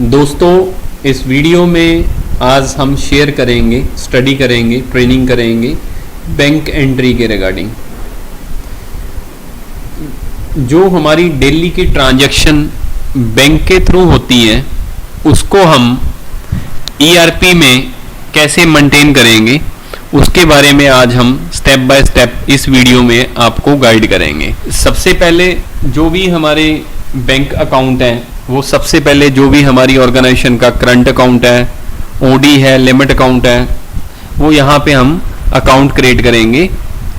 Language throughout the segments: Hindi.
दोस्तों, इस वीडियो में आज हम शेयर करेंगे, स्टडी करेंगे, ट्रेनिंग करेंगे बैंक एंट्री के रिगार्डिंग। जो हमारी डेली की ट्रांजैक्शन बैंक के थ्रू होती है उसको हम ईआरपी में कैसे मेंटेन करेंगे उसके बारे में आज हम स्टेप बाय स्टेप इस वीडियो में आपको गाइड करेंगे। सबसे पहले जो भी हमारे बैंक अकाउंट है वो सबसे पहले जो भी हमारी ऑर्गेनाइजेशन का करंट अकाउंट है, ओडी है, लिमिट अकाउंट है, वो यहाँ पे हम अकाउंट क्रिएट करेंगे।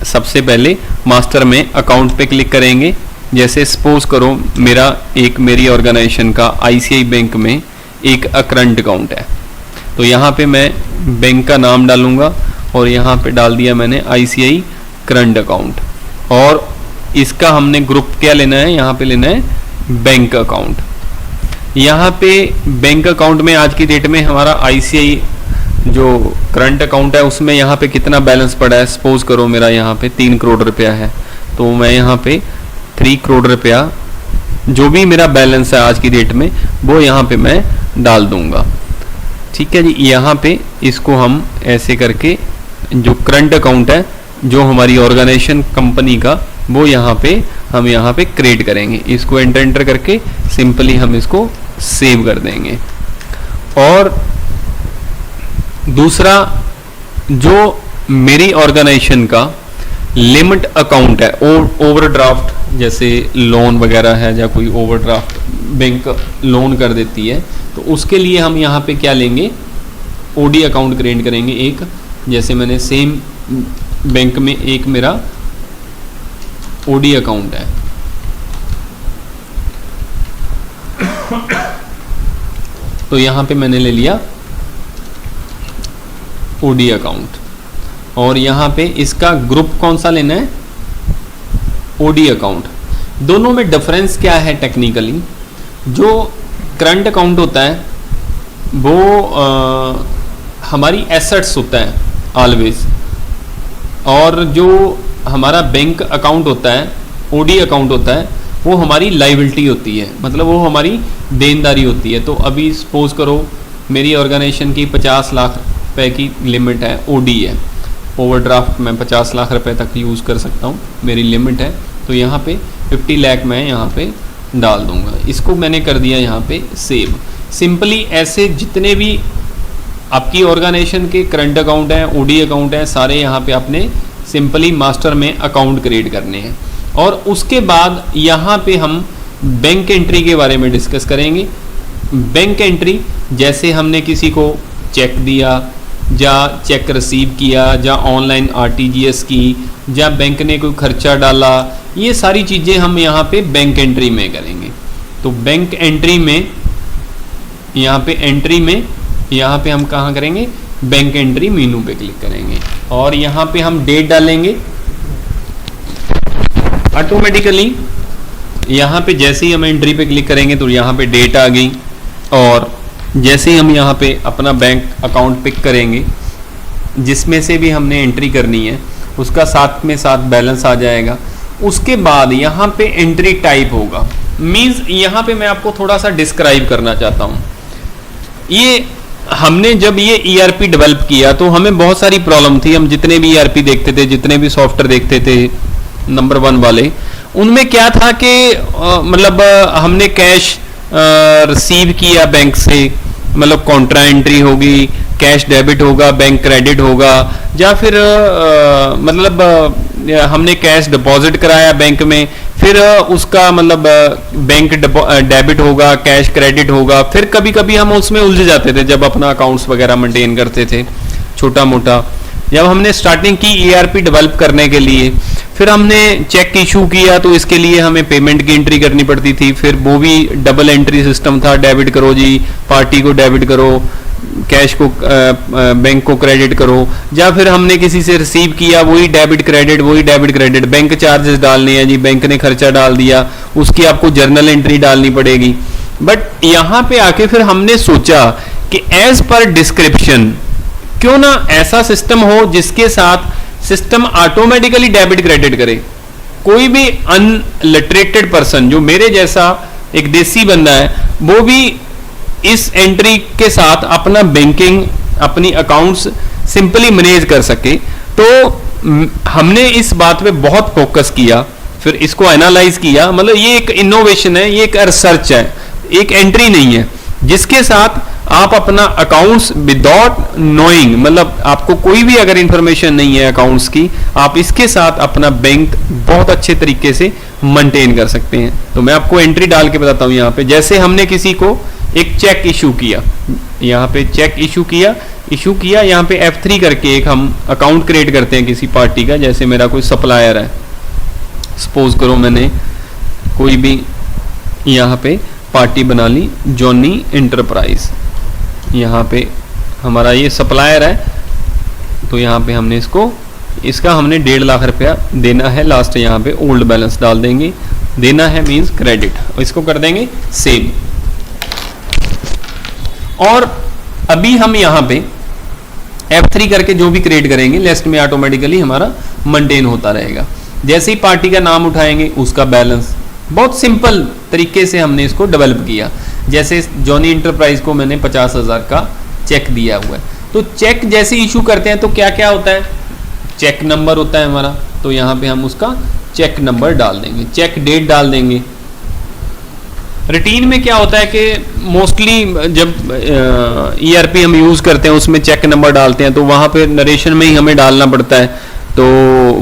सबसे पहले मास्टर में अकाउंट पे क्लिक करेंगे। जैसे सपोज करो मेरी ऑर्गेनाइजेशन का आईसीआई बैंक में एक करंट अकाउंट है, तो यहाँ पे मैं बैंक का नाम डालूंगा और यहाँ पे डाल दिया मैंने आईसीआई करंट अकाउंट। और इसका हमने ग्रुप क्या लेना है, यहाँ पे लेना है बैंक अकाउंट। यहाँ पे बैंक अकाउंट में आज की डेट में हमारा आईसीआई जो करंट अकाउंट है उसमें यहाँ पे कितना बैलेंस पड़ा है। सपोज करो मेरा यहाँ पे 3 करोड़ रुपया है, तो मैं यहाँ पे 3 करोड़ रुपया जो भी मेरा बैलेंस है आज की डेट में वो यहाँ पे मैं डाल दूंगा। ठीक है जी। यहाँ पे इसको हम ऐसे करके जो करंट अकाउंट है जो हमारी ऑर्गेनाइजेशन कंपनी का वो यहाँ पे क्रिएट करेंगे। इसको एंटर करके सिंपली हम इसको सेव कर देंगे। और दूसरा जो मेरी ऑर्गेनाइजेशन का लिमिट अकाउंट है, ओवरड्राफ्ट जैसे लोन वगैरह है या कोई ओवरड्राफ्ट बैंक लोन कर देती है, तो उसके लिए हम यहाँ पे क्या लेंगे, ओडी अकाउंट क्रिएट करेंगे एक। जैसे मैंने सेम बैंक में एक मेरा ओडी अकाउंट है, तो यहाँ पे मैंने ले लिया ओडी अकाउंट। और यहाँ पे इसका ग्रुप कौन सा लेना है, ओडी अकाउंट। दोनों में डिफरेंस क्या है टेक्निकली। जो करंट अकाउंट होता है वो हमारी एसेट्स होता है ऑलवेज, और जो हमारा बैंक अकाउंट होता है, ओडी अकाउंट होता है, वो हमारी लाइबिलिटी होती है, मतलब वो हमारी देनदारी होती है। तो अभी सपोज करो मेरी ऑर्गेनाइजेशन की 50 लाख रुपए की लिमिट है, ओडी है, ओवरड्राफ्ट मैं 50 लाख रुपए तक यूज़ कर सकता हूँ, मेरी लिमिट है। तो यहाँ पे 50 लाख मैं यहाँ पे डाल दूंगा। इसको मैंने कर दिया यहाँ पे सेव। सिंपली ऐसे जितने भी आपकी ऑर्गेनाइजेशन के करंट अकाउंट हैं, ओडी अकाउंट हैं, सारे यहाँ पे आपने सिंपली मास्टर में अकाउंट क्रिएट करने हैं। और उसके बाद यहाँ पे हम बैंक एंट्री के बारे में डिस्कस करेंगे। बैंक एंट्री जैसे हमने किसी को चेक दिया या चेक रिसीव किया या ऑनलाइन आरटीजीएस की या बैंक ने कोई खर्चा डाला, ये सारी चीज़ें हम यहाँ पे बैंक एंट्री में करेंगे। तो बैंक एंट्री में यहाँ पे हम कहाँ करेंगे, बैंक एंट्री मेनू पे क्लिक करेंगे और यहाँ पे हम डेट डालेंगे। ऑटोमेटिकली यहाँ पे जैसे ही हम एंट्री पे क्लिक करेंगे तो यहाँ पे डेट आ गई। और जैसे ही हम यहाँ पे अपना बैंक अकाउंट पिक करेंगे जिसमें से भी हमने एंट्री करनी है उसका साथ में साथ बैलेंस आ जाएगा। उसके बाद यहाँ पे एंट्री टाइप होगा। मीन्स यहाँ पे मैं आपको थोड़ा सा डिस्क्राइब करना चाहता हूँ। ये हमने जब ये ईआरपी डेवलप किया तो हमें बहुत सारी प्रॉब्लम थी। हम जितने भी ईआरपी देखते थे, जितने भी सॉफ्टवेयर देखते थे नंबर 1 वाले, उनमें क्या था कि मतलब हमने कैश रिसीव किया बैंक से, मतलब कॉन्ट्रा एंट्री होगी, कैश डेबिट होगा, बैंक क्रेडिट होगा, या फिर मतलब हमने कैश डिपॉजिट कराया बैंक में, फिर उसका मतलब बैंक डेबिट होगा, कैश क्रेडिट होगा। फिर कभी कभी हम उसमें उलझ जाते थे जब अपना अकाउंट्स वगैरह मेंटेन करते थे छोटा मोटा। जब हमने स्टार्टिंग की ईआरपी डेवलप करने के लिए, फिर हमने चेक इशू किया तो इसके लिए हमें पेमेंट की एंट्री करनी पड़ती थी। फिर वो भी डबल एंट्री सिस्टम था, डेबिट करो जी, पार्टी को डेबिट करो, कैश को बैंक को क्रेडिट करो। या फिर हमने किसी से रिसीव किया, वही डेबिट क्रेडिट, बैंक चार्जेस डालने हैं जी, बैंक ने खर्चा डाल दिया, उसकी आपको जर्नल एंट्री डालनी पड़ेगी। बट यहाँ पे आके फिर हमने सोचा कि एज पर डिस्क्रिप्शन क्यों ना ऐसा सिस्टम हो जिसके साथ सिस्टम ऑटोमेटिकली डेबिट क्रेडिट करे। कोई भी अनलिटरेटेड पर्सन जो मेरे जैसा एक देसी बंदा है वो भी इस एंट्री के साथ अपना बैंकिंग, अपनी अकाउंट्स सिंपली मैनेज कर सके। तो हमने इस बात पे बहुत फोकस किया, फिर इसको एनालाइज किया। मतलब ये एक इनोवेशन है, ये एक रिसर्च है, एक एंट्री नहीं है, जिसके साथ आप अपना अकाउंट्स विदाउट नोइंग, मतलब आपको कोई भी अगर इंफॉर्मेशन नहीं है अकाउंट्स की, आप इसके साथ अपना बैंक बहुत अच्छे तरीके से मेंटेन कर सकते हैं। तो मैं आपको एंट्री डाल के बताता हूं। यहाँ पे जैसे हमने किसी को एक चेक इशू किया, यहाँ पे चेक इशू किया, यहाँ पे F3 करके एक हम अकाउंट क्रिएट करते हैं किसी पार्टी का। जैसे मेरा कोई सप्लायर है, सपोज करो मैंने कोई भी यहाँ पे पार्टी बना ली, जॉनी इंटरप्राइज, यहाँ पे हमारा ये सप्लायर है। तो यहाँ पे हमने इसका हमने 1.5 लाख रुपया देना है। लास्ट यहाँ पे ओल्ड बैलेंस डाल देंगे, देना है मींस क्रेडिट, इसको कर देंगे सेव। और अभी हम यहाँ पे F3 करके जो भी क्रिएट करेंगे लिस्ट में ऑटोमेटिकली हमारा मेंटेन होता रहेगा। जैसे ही पार्टी का नाम उठाएंगे उसका बैलेंस, बहुत सिंपल तरीके से हमने इसको डेवलप किया। जैसे जॉनी इंटरप्राइज को मैंने 50,000 का चेक दिया हुआ है, तो चेक जैसे इशू करते हैं तो क्या क्या होता है, चेक नंबर होता है हमारा। तो यहाँ पे हम उसका चेक नंबर डाल देंगे, चेक डेट डाल देंगे। रूटीन में क्या होता है कि मोस्टली जब ERP हम यूज करते हैं उसमें चेक नंबर डालते हैं, तो वहां पे नरेशन में ही हमें डालना पड़ता है। तो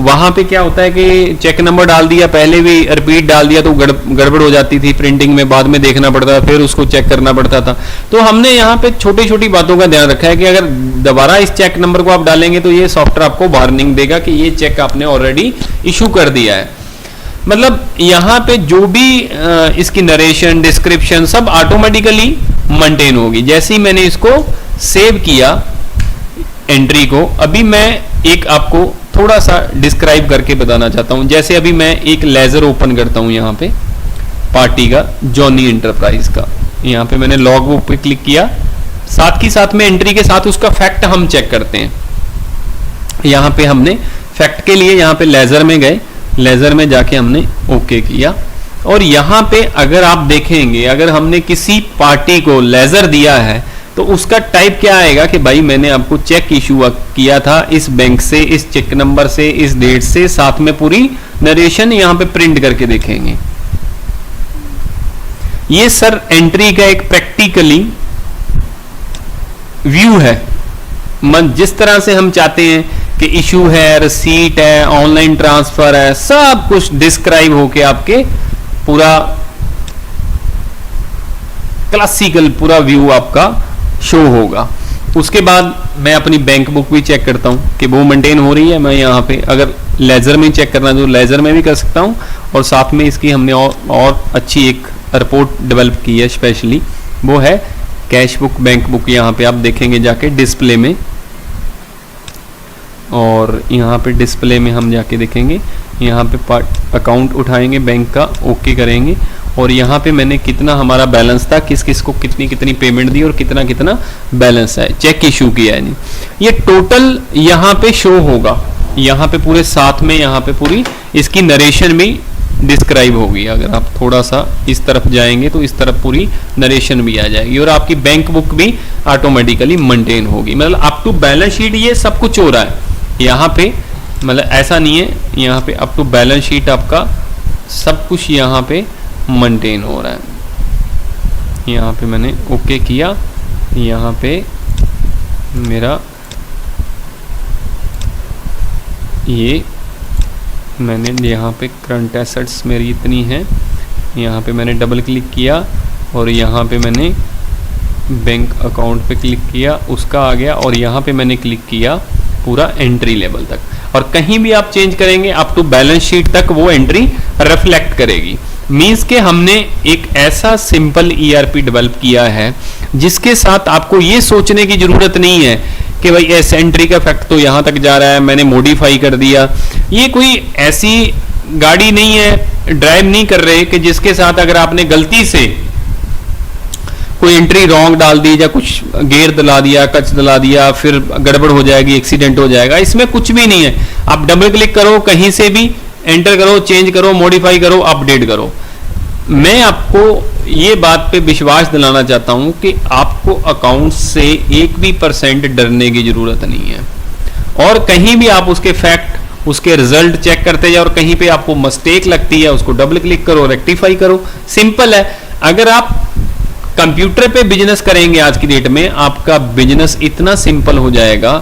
वहां पे क्या होता है कि चेक नंबर डाल दिया, पहले भी रिपीट डाल दिया तो गड़बड़ हो जाती थी प्रिंटिंग में, बाद में देखना पड़ता था, फिर उसको चेक करना पड़ता था। तो हमने यहाँ पे छोटी छोटी बातों का ध्यान रखा है कि अगर दोबारा इस चेक नंबर को आप डालेंगे तो ये सॉफ्टवेयर आपको वार्निंग देगा कि ये चेक आपने ऑलरेडी इशू कर दिया है। मतलब यहाँ पे जो भी इसकी नरेशन, डिस्क्रिप्शन सब ऑटोमेटिकली मेंटेन होगी। जैसे ही मैंने इसको सेव किया एंट्री को, अभी मैं एक आपको थोड़ा सा डिस्क्राइब करके बताना चाहता हूं। जैसे अभी मैं एक लेजर ओपन करता हूं यहाँ पे पार्टी का, जॉनी इंटरप्राइज का। यहाँ पे मैंने लॉग बुक पे क्लिक किया, साथ ही साथ में एंट्री के साथ उसका फैक्ट हम चेक करते हैं। यहाँ पे हमने फैक्ट के लिए यहाँ पे लेजर में गए, लेजर में जाके हमने ओके किया। और यहाँ पे अगर आप देखेंगे, अगर हमने किसी पार्टी को लेजर दिया है तो उसका टाइप क्या आएगा कि भाई मैंने आपको चेक इशू किया था इस बैंक से, इस चेक नंबर से, इस डेट से, साथ में पूरी नरेशन यहाँ पे प्रिंट करके देखेंगे। ये सर एंट्री का एक प्रैक्टिकली व्यू है। जिस तरह से हम चाहते हैं कि इशू है, रिसीट है, ऑनलाइन ट्रांसफर है, सब कुछ डिस्क्राइब होके आपके पूरा क्लासिकल पूरा व्यू आपका शो होगा। उसके बाद मैं अपनी बैंक बुक भी चेक करता हूं कि वो मेंटेन हो रही है। मैं यहाँ पे अगर लेजर में चेक करना तो लेजर में भी कर सकता हूं, और साथ में इसकी हमने और अच्छी एक रिपोर्ट डेवलप की है स्पेशली, वो है कैश बुक, बैंक बुक। यहाँ पे आप देखेंगे जाके डिस्प्ले में, और यहाँ पे डिस्प्ले में हम जाके देखेंगे, यहाँ पे अकाउंट उठाएंगे बैंक का, ओके करेंगे, और यहाँ पे मैंने कितना हमारा बैलेंस था, किस किस को कितनी कितनी पेमेंट दी और कितना कितना बैलेंस है, चेक इशू किया है नहीं, ये टोटल यहाँ पे शो होगा। यहाँ पे पूरे साथ में यहाँ पे पूरी इसकी नरेशन भी डिस्क्राइब होगी। अगर आप थोड़ा सा इस तरफ जाएंगे तो इस तरफ पूरी नरेशन भी आ जाएगी, और आपकी बैंक बुक भी ऑटोमेटिकली मेंटेन होगी। मतलब अप टू बैलेंस शीट ये सब कुछ हो रहा है यहाँ पे, मतलब ऐसा नहीं है, यहाँ पे अप टू बैलेंस शीट आपका सब कुछ यहाँ पे मेंटेन हो रहा है। यहाँ पे मैंने ओके किया, यहाँ पे मेरा ये मैंने यहाँ पे करंट एसेट्स मेरी इतनी है, यहाँ पे मैंने डबल क्लिक किया और यहाँ पे मैंने बैंक अकाउंट पे क्लिक किया, उसका आ गया, और यहाँ पे मैंने क्लिक किया पूरा एंट्री लेवल तक। और कहीं भी आप चेंज करेंगे अप टू बैलेंस शीट तक वो एंट्री रिफ्लेक्ट करेगी। मींस के हमने एक ऐसा सिंपल ERP डेवलप किया है जिसके साथ आपको ये सोचने की जरूरत नहीं है कि भाई इस एंट्री का फैक्ट तो यहाँ तक जा रहा है, मैंने मॉडिफाई कर दिया। ये कोई ऐसी गाड़ी नहीं है, ड्राइव नहीं कर रहे कि जिसके साथ अगर आपने गलती से कोई एंट्री रॉन्ग डाल दी या कुछ गेयर दिला दिया, कच दिला दिया, फिर गड़बड़ हो जाएगी, एक्सीडेंट हो जाएगा। इसमें कुछ भी नहीं है। आप डबल क्लिक करो, कहीं से भी एंटर करो, चेंज करो, मॉडिफाई करो, अपडेट करो। मैं आपको ये बात पे विश्वास दिलाना चाहता हूं कि आपको अकाउंट से 1% डरने की जरूरत नहीं है, और कहीं भी आप उसके फैक्ट, उसके रिजल्ट चेक करते जाओ, और कहीं पे आपको मिस्टेक लगती है उसको डबल क्लिक करो, रेक्टिफाई करो। सिंपल है। अगर आप कंप्यूटर पे बिजनेस करेंगे आज की डेट में, आपका बिजनेस इतना सिंपल हो जाएगा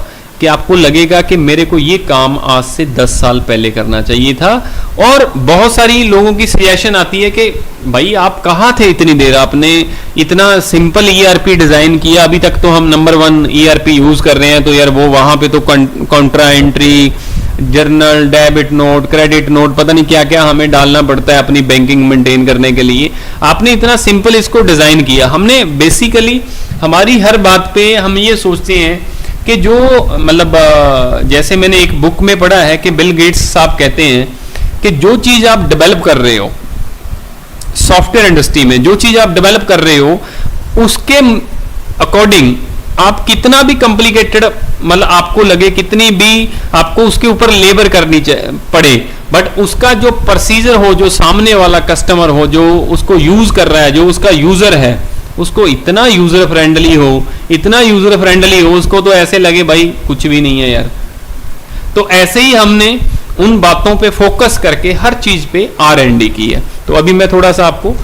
कि आपको लगेगा कि मेरे को ये काम आज से 10 साल पहले करना चाहिए था। और बहुत सारी लोगों की सजेशन आती है कि भाई आप कहाँ थे इतनी देर, आपने इतना सिंपल ईआरपी डिजाइन किया, अभी तक तो हम नंबर 1 ईआरपी यूज कर रहे हैं, तो यार वो वहां पे तो Contra entry, journal, debit note, credit note, पता नहीं क्या क्या हमें डालना पड़ता है अपनी बैंकिंग मेंटेन करने के लिए। आपने इतना सिंपल इसको डिजाइन किया। हमने बेसिकली हमारी हर बात पे हम ये सोचते हैं कि जो मतलब जैसे मैंने एक बुक में पढ़ा है कि बिल गेट्स साहब कहते हैं कि जो चीज आप डेवलप कर रहे हो सॉफ्टवेयर इंडस्ट्री में, जो चीज आप डेवलप कर रहे हो उसके अकॉर्डिंग आप कितना भी कॉम्प्लिकेटेड मतलब आपको लगे, कितनी भी आपको उसके ऊपर लेबर करनी पड़े, बट उसका जो प्रोसीजर हो, जो सामने वाला कस्टमर हो, जो उसको यूज कर रहा है, जो उसका यूजर है, उसको इतना यूजर फ्रेंडली हो, इतना यूजर फ्रेंडली हो, उसको तो ऐसे लगे भाई कुछ भी नहीं है यार। तो ऐसे ही हमने उन बातों पे फोकस करके हर चीज पे R&D की है। तो अभी मैं थोड़ा सा आपको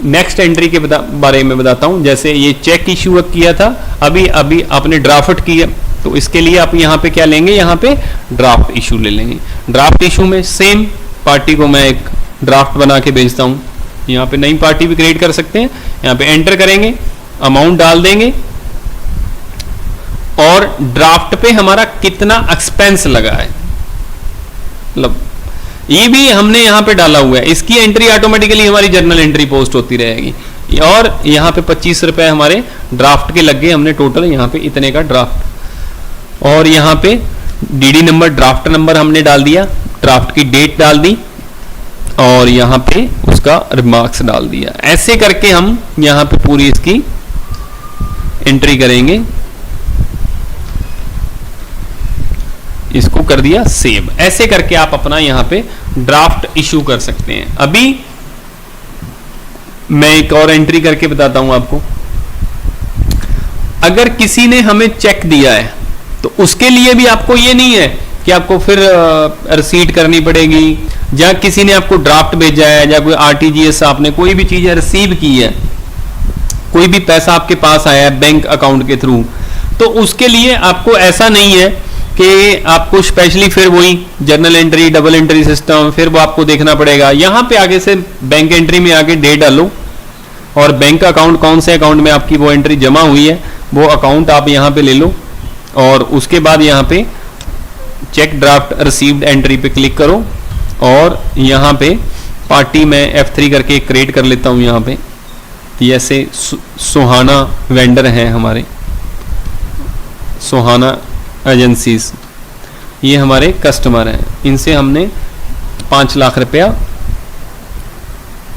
नेक्स्ट एंट्री के बारे में बताता हूं। जैसे ये चेक इशू किया था, अभी आपने ड्राफ्ट किया, तो इसके लिए आप यहाँ पे क्या लेंगे, यहाँ पे ड्राफ्ट इशू ले लेंगे। ड्राफ्ट इशू में सेम पार्टी को मैं एक ड्राफ्ट बना के भेजता हूँ। यहाँ पे नई पार्टी भी क्रिएट कर सकते हैं। यहाँ पे एंटर करेंगे, अमाउंट डाल देंगे, और ड्राफ्ट पे हमारा कितना एक्सपेंस लगा है, मतलब ये भी हमने यहाँ पे डाला हुआ है। इसकी एंट्री ऑटोमेटिकली हमारी जर्नल एंट्री पोस्ट होती रहेगी। और यहाँ पे 25 रुपए हमारे ड्राफ्ट के लग गए, हमने टोटल यहाँ पे इतने का ड्राफ्ट। और यहाँ पे डीडी नंबर, ड्राफ्ट नंबर हमने डाल दिया, ड्राफ्ट की डेट डाल दी, और यहाँ पे उसका रिमार्क्स डाल दिया। ऐसे करके हम यहाँ पे पूरी इसकी एंट्री करेंगे। इसको कर दिया सेव। ऐसे करके आप अपना यहाँ पे ड्राफ्ट इशू कर सकते हैं। अभी मैं एक और एंट्री करके बताता हूं आपको। अगर किसी ने हमें चेक दिया है तो उसके लिए भी आपको ये नहीं है कि आपको फिर रिसीट करनी पड़ेगी, या किसी ने आपको ड्राफ्ट भेजा है, या कोई आरटीजीएस आपने कोई भी चीज रिसीव की है, कोई भी पैसा आपके पास आया है बैंक अकाउंट के थ्रू, तो उसके लिए आपको ऐसा नहीं है कि आपको स्पेशली फिर वही journal entry, double entry system, फिर वो आपको देखना पड़ेगा। यहां पे आगे से बैंक एंट्री में आगे डेट डालो, और बैंक अकाउंट कौन से अकाउंट में आपकी वो एंट्री जमा हुई है वो अकाउंट आप यहां पे ले लो, और उसके बाद यहां पे चेक ड्राफ्ट रिसीव्ड एंट्री पे क्लिक करो, और यहां पे पार्टी में F3 करके क्रिएट कर लेता हूं। यहां पे जैसे सुहाना वेंडर हैं हमारे, सुहाना एजेंसीज, ये हमारे कस्टमर हैं, इनसे हमने 5 लाख रुपया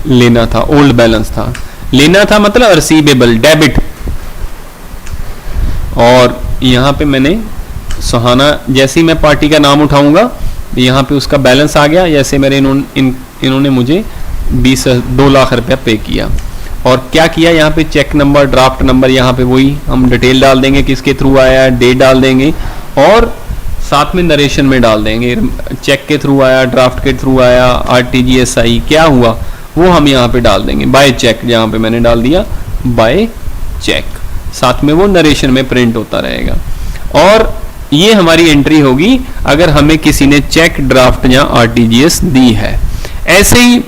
लेना था, ओल्ड बैलेंस था, लेना था मतलब रिसीवेबल डेबिट। और यहां पे मैंने सुहाना, जैसे ही मैं पार्टी का नाम उठाऊंगा यहाँ पे उसका बैलेंस आ गया। जैसे मेरे इन्होंने मुझे 2 लाख रुपया पे किया, और क्या किया यहाँ पे चेक नंबर, ड्राफ्ट नंबर, यहाँ पे वही हम डिटेल डाल देंगे, किसके थ्रू आया, डेट डाल देंगे, और साथ में नरेशन में डाल देंगे चेक के थ्रू आया, ड्राफ्ट के थ्रू आया, आरटीजीएस आई, क्या हुआ वो हम यहाँ पे डाल देंगे। बाय चेक यहाँ पे मैंने डाल दिया बाय चेक, साथ में वो नरेशन में प्रिंट होता रहेगा। और ये हमारी एंट्री होगी अगर हमें किसी ने चेक, ड्राफ्ट या आरटीजीएस दी है। ऐसे ही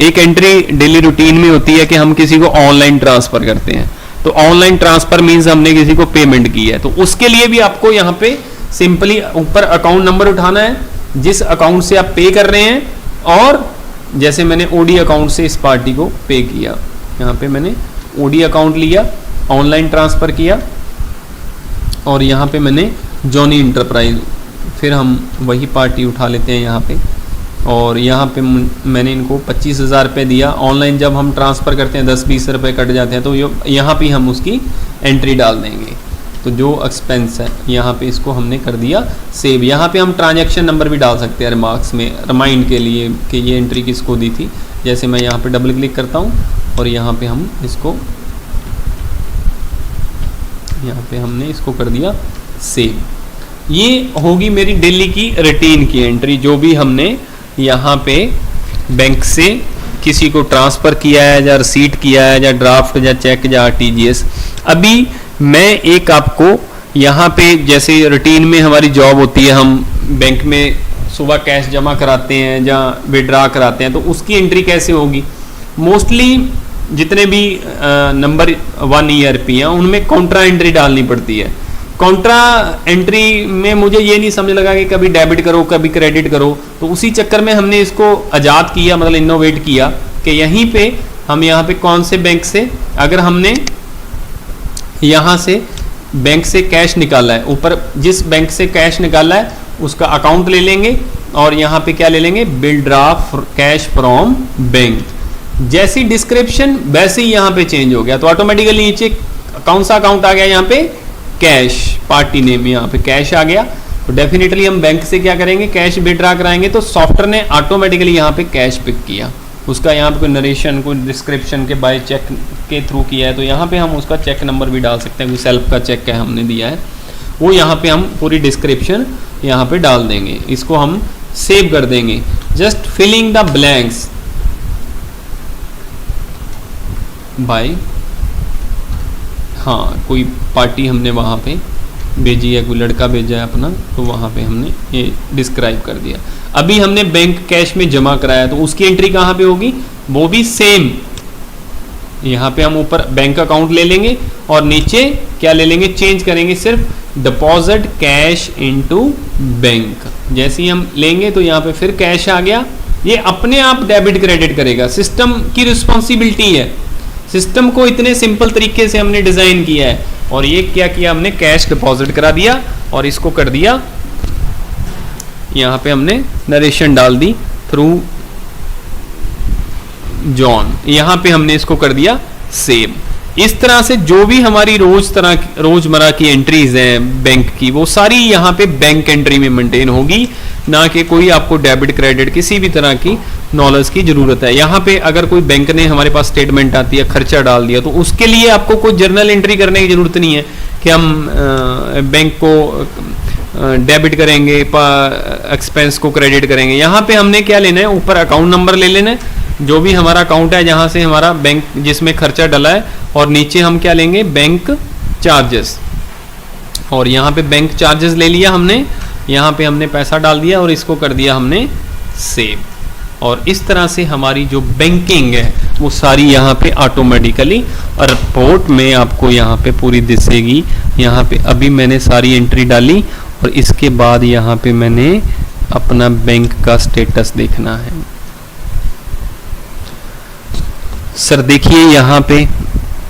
एक एंट्री डेली रूटीन में होती है कि हम किसी को ऑनलाइन ट्रांसफर करते हैं, तो ऑनलाइन ट्रांसफर मींस हमने किसी को पेमेंट की है, तो उसके लिए भी आपको यहाँ पे सिंपली ऊपर अकाउंट नंबर उठाना है जिस अकाउंट से आप पे कर रहे हैं, और जैसे मैंने ओडी अकाउंट से इस पार्टी को पे किया, यहाँ पे मैंने ओडी अकाउंट लिया, ऑनलाइन ट्रांसफर किया, और यहाँ पे मैंने जॉनी इंटरप्राइज, फिर हम वही पार्टी उठा लेते हैं यहाँ पे, और यहाँ पे मैंने इनको 25,000 रुपये दिया। ऑनलाइन जब हम ट्रांसफ़र करते हैं 10-20 रुपये कट जाते हैं, तो यहाँ पे हम उसकी एंट्री डाल देंगे। तो जो एक्सपेंस है यहाँ पे इसको हमने कर दिया सेव। यहाँ पे हम ट्रांजैक्शन नंबर भी डाल सकते हैं रिमार्क्स में, रिमाइंड के लिए कि ये एंट्री किसको दी थी। जैसे मैं यहाँ पे डबल क्लिक करता हूँ और यहाँ पे हम इसको, यहाँ पे हमने इसको कर दिया सेव। ये होगी मेरी डेली की रूटीन की एंट्री, जो भी हमने यहाँ पे बैंक से किसी को ट्रांसफ़र किया है, या रिसीट किया है, या ड्राफ्ट, या चेक, या आरटीजीएस। अभी मैं एक आपको यहाँ पे, जैसे रूटीन में हमारी जॉब होती है, हम बैंक में सुबह कैश जमा कराते हैं या विड्रा कराते हैं, तो उसकी एंट्री कैसे होगी। मोस्टली जितने भी नंबर 1 ERP हैं उनमें कॉन्ट्रा एंट्री डालनी पड़ती है। कॉन्ट्रा एंट्री में मुझे ये नहीं समझ लगा कि कभी डेबिट करो कभी क्रेडिट करो, तो उसी चक्कर में हमने इसको आज़ाद किया, मतलब इनोवेट किया कि यहीं पे हम यहाँ पे कौन से बैंक से, अगर हमने यहाँ से बैंक से कैश निकाला है, ऊपर जिस बैंक से कैश निकाला है उसका अकाउंट ले लेंगे और यहाँ पे क्या ले लेंगे, bill draft cash from bank. जैसी डिस्क्रिप्शन वैसे ही यहाँ पे चेंज हो गया, तो ऑटोमेटिकली नीचे कौन सा अकाउंट आ गया, यहाँ पे कैश, पार्टी नेम यहाँ पे कैश आ गया। तो डेफिनेटली हम बैंक से क्या करेंगे, कैश विड्रा कराएंगे, तो सॉफ्टवेयर ने ऑटोमेटिकली यहाँ पे कैश पिक किया। उसका यहाँ पे कोई नरेशन, कोई डिस्क्रिप्शन के बाय चेक के थ्रू किया है, तो यहाँ पे हम उसका चेक नंबर भी डाल सकते हैं, कोई सेल्फ का चेक है हमने दिया है, वो यहाँ पे हम पूरी डिस्क्रिप्शन यहाँ पे डाल देंगे। इसको हम सेव कर देंगे, just filling the blanks bye, हाँ कोई पार्टी हमने वहाँ पे भेजी है, कोई लड़का भेजा है अपना, तो वहाँ पे हमने ये डिस्क्राइब कर दिया। अभी हमने बैंक कैश में जमा कराया, तो उसकी एंट्री कहाँ पे होगी, वो भी सेम, यहाँ पे हम ऊपर बैंक अकाउंट ले लेंगे और नीचे क्या ले लेंगे, चेंज करेंगे सिर्फ डिपॉजिट कैश इनटू बैंक। जैसे ही हम लेंगे तो यहाँ पे फिर कैश आ गया, ये अपने आप डेबिट क्रेडिट करेगा, सिस्टम की रिस्पॉन्सिबिलिटी है। सिस्टम को इतने सिंपल तरीके से हमने डिजाइन किया है, और ये क्या किया हमने, कैश डिपॉजिट करा दिया और इसको कर दिया, यहाँ पे हमने नरेशन डाल दी थ्रू जॉन, यहाँ पे हमने इसको कर दिया सेव। इस तरह से जो भी हमारी रोजमर्रा की एंट्रीज हैं बैंक की, वो सारी यहाँ पे बैंक एंट्री में मेंटेन होगी, ना कि कोई आपको डेबिट क्रेडिट किसी भी तरह की नॉलेज की जरूरत है। यहाँ पे अगर कोई बैंक ने हमारे पास स्टेटमेंट आती है, खर्चा डाल दिया, तो उसके लिए आपको कोई जर्नल एंट्री करने की जरूरत नहीं है कि हम बैंक को डेबिट करेंगे, एक्सपेंस को क्रेडिट करेंगे। यहाँ पे हमने क्या लेना है, ऊपर अकाउंट नंबर ले लेना है, जो भी हमारा अकाउंट है जहाँ से हमारा बैंक जिसमें खर्चा डला है, और नीचे हम क्या लेंगे, बैंक चार्जेस, और यहाँ पे बैंक चार्जेस ले लिया हमने, यहाँ पे हमने पैसा डाल दिया और इसको कर दिया हमने सेव। और इस तरह से हमारी जो बैंकिंग है वो सारी यहाँ पे ऑटोमेटिकली रिपोर्ट में आपको यहाँ पे पूरी दिखेगी। यहाँ पे अभी मैंने सारी एंट्री डाली और इसके बाद यहाँ पे मैंने अपना बैंक का स्टेटस देखना है। सर देखिए यहाँ पे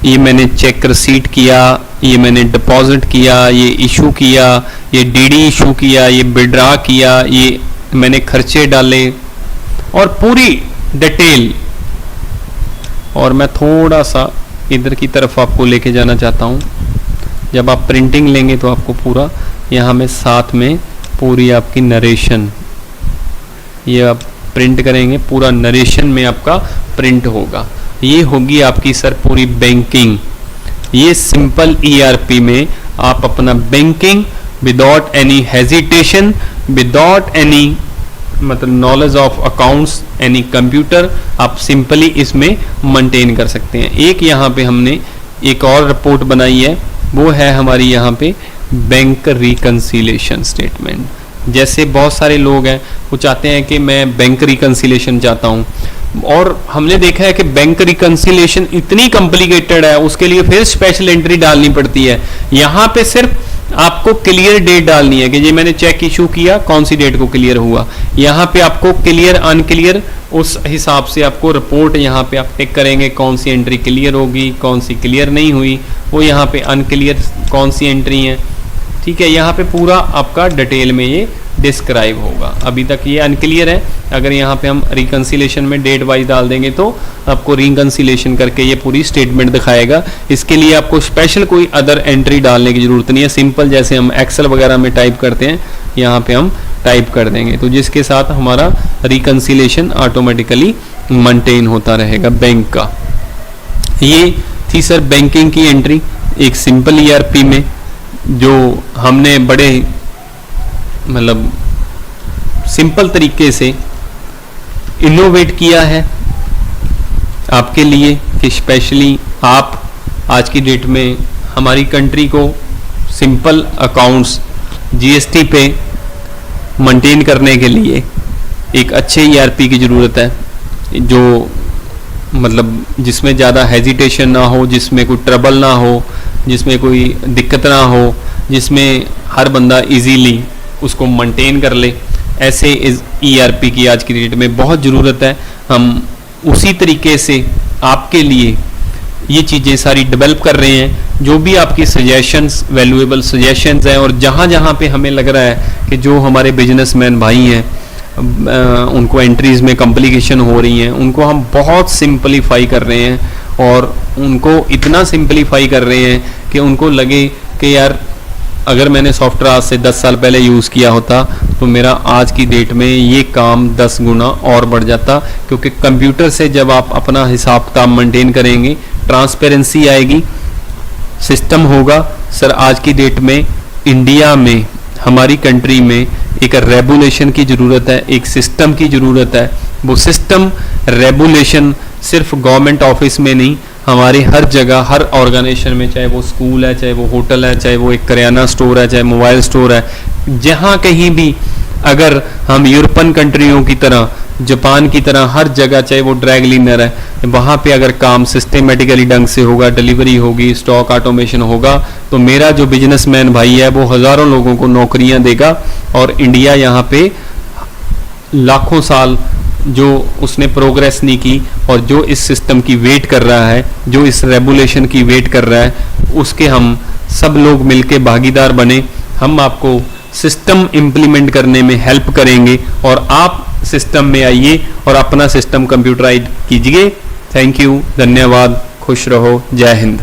ये मैंने चेक रिसीट किया, ये मैंने डिपॉजिट किया, ये इशू किया, ये डीडी इशू किया, ये विड्रा किया, ये मैंने खर्चे डाले और पूरी डिटेल। और मैं थोड़ा सा इधर की तरफ आपको लेके जाना चाहता हूँ। जब आप प्रिंटिंग लेंगे तो आपको पूरा यहाँ में साथ में पूरी आपकी नरेशन, ये आप प्रिंट करेंगे, पूरा नरेशन में आपका प्रिंट होगा। ये होगी आपकी सर पूरी बैंकिंग। ये सिंपल ERP में आप अपना banking without any hesitation, without any मतलब knowledge of accounts, any computer, आप सिंपली इसमें मेंटेन कर सकते हैं। एक यहाँ पे हमने एक और रिपोर्ट बनाई है, वो है हमारी यहाँ पे बैंक रिकंसिलेशन स्टेटमेंट। जैसे बहुत सारे लोग हैं वो चाहते हैं कि मैं बैंक रिकंसिलेशन चाहता हूँ, और हमने देखा है कि बैंक रिकंसिलेशन इतनी कॉम्प्लिकेटेड है, उसके लिए फिर स्पेशल एंट्री डालनी पड़ती है। यहाँ पे सिर्फ आपको क्लियर डेट डालनी है कि ये मैंने चेक इशू किया, कौन सी डेट को क्लियर हुआ। यहाँ पे आपको क्लियर अनक्लियर उस हिसाब से आपको रिपोर्ट यहाँ पे आप टिक करेंगे, कौन सी एंट्री क्लियर होगी, कौन सी क्लियर नहीं हुई, वो यहाँ पे अनक्लियर कौन सी एंट्री है। ठीक है, यहाँ पे पूरा आपका डिटेल में ये डिस्क्राइब होगा। अभी तक ये अनक्लियर है, अगर यहाँ पे हम रिकंसिलेशन में डेट वाइज डाल देंगे तो आपको रिकंसिलेशन करके ये पूरी स्टेटमेंट दिखाएगा। इसके लिए आपको स्पेशल कोई अदर एंट्री डालने की जरूरत नहीं है, सिंपल जैसे हम एक्सेल वगैरह में टाइप करते हैं यहाँ पे हम टाइप कर देंगे, तो जिसके साथ हमारा रिकंसिलेशन ऑटोमेटिकली मेंटेन होता रहेगा बैंक का। ये थी सर बैंकिंग की एंट्री एक सिंपल ईआरपी में, जो हमने बड़े मतलब सिंपल तरीके से इनोवेट किया है आपके लिए, कि स्पेशली आप आज की डेट में हमारी कंट्री को सिंपल अकाउंट्स जीएसटी पे मेंटेन करने के लिए एक अच्छे ईआरपी की ज़रूरत है, जो मतलब जिसमें ज़्यादा हेजिटेशन ना हो, जिसमें कोई ट्रबल ना हो, जिसमें कोई दिक्कत ना हो, जिसमें हर बंदा इजीली उसको मेंटेन कर ले। ऐसे इस ईआरपी की आज की डेट में बहुत ज़रूरत है। हम उसी तरीके से आपके लिए ये चीज़ें सारी डेवलप कर रहे हैं। जो भी आपकी सजेशंस, वैल्यूएबल सजेशंस हैं, और जहाँ जहाँ पे हमें लग रहा है कि जो हमारे बिजनेसमैन भाई हैं उनको एंट्रीज़ में कॉम्प्लिकेशन हो रही हैं, उनको हम बहुत सिंपलीफाई कर रहे हैं, और उनको इतना सिंपलीफाई कर रहे हैं कि उनको लगे कि यार अगर मैंने सॉफ्टवेयर आज से 10 साल पहले यूज़ किया होता तो मेरा आज की डेट में ये काम 10 गुना और बढ़ जाता। क्योंकि कंप्यूटर से जब आप अपना हिसाब किताब मेंटेन करेंगे, ट्रांसपेरेंसी आएगी, सिस्टम होगा। सर आज की डेट में इंडिया में, हमारी कंट्री में एक रेगुलेशन की ज़रूरत है, एक सिस्टम की ज़रूरत है। वो सिस्टम रेगुलेशन सिर्फ गवर्नमेंट ऑफिस में नहीं, हमारे हर जगह, हर ऑर्गेनाइजेशन में, चाहे वो स्कूल है, चाहे वो होटल है, चाहे वो एक करियाना स्टोर है, चाहे मोबाइल स्टोर है, जहाँ कहीं भी अगर हम यूरोपियन कंट्रियों की तरह, जापान की तरह हर जगह, चाहे वो ड्रैग क्लीनर है, वहाँ पे अगर काम सिस्टेमेटिकली ढंग से होगा, डिलीवरी होगी, स्टॉक ऑटोमेशन होगा, तो मेरा जो बिजनेसमैन भाई है वो हज़ारों लोगों को नौकरियाँ देगा। और इंडिया यहाँ पे लाखों साल जो उसने प्रोग्रेस नहीं की, और जो इस सिस्टम की वेट कर रहा है, जो इस रेगुलेशन की वेट कर रहा है, उसके हम सब लोग मिलके भागीदार बने। हम आपको सिस्टम इम्प्लीमेंट करने में हेल्प करेंगे, और आप सिस्टम में आइए और अपना सिस्टम कंप्यूटराइज कीजिए। थैंक यू, धन्यवाद, खुश रहो, जय हिंद।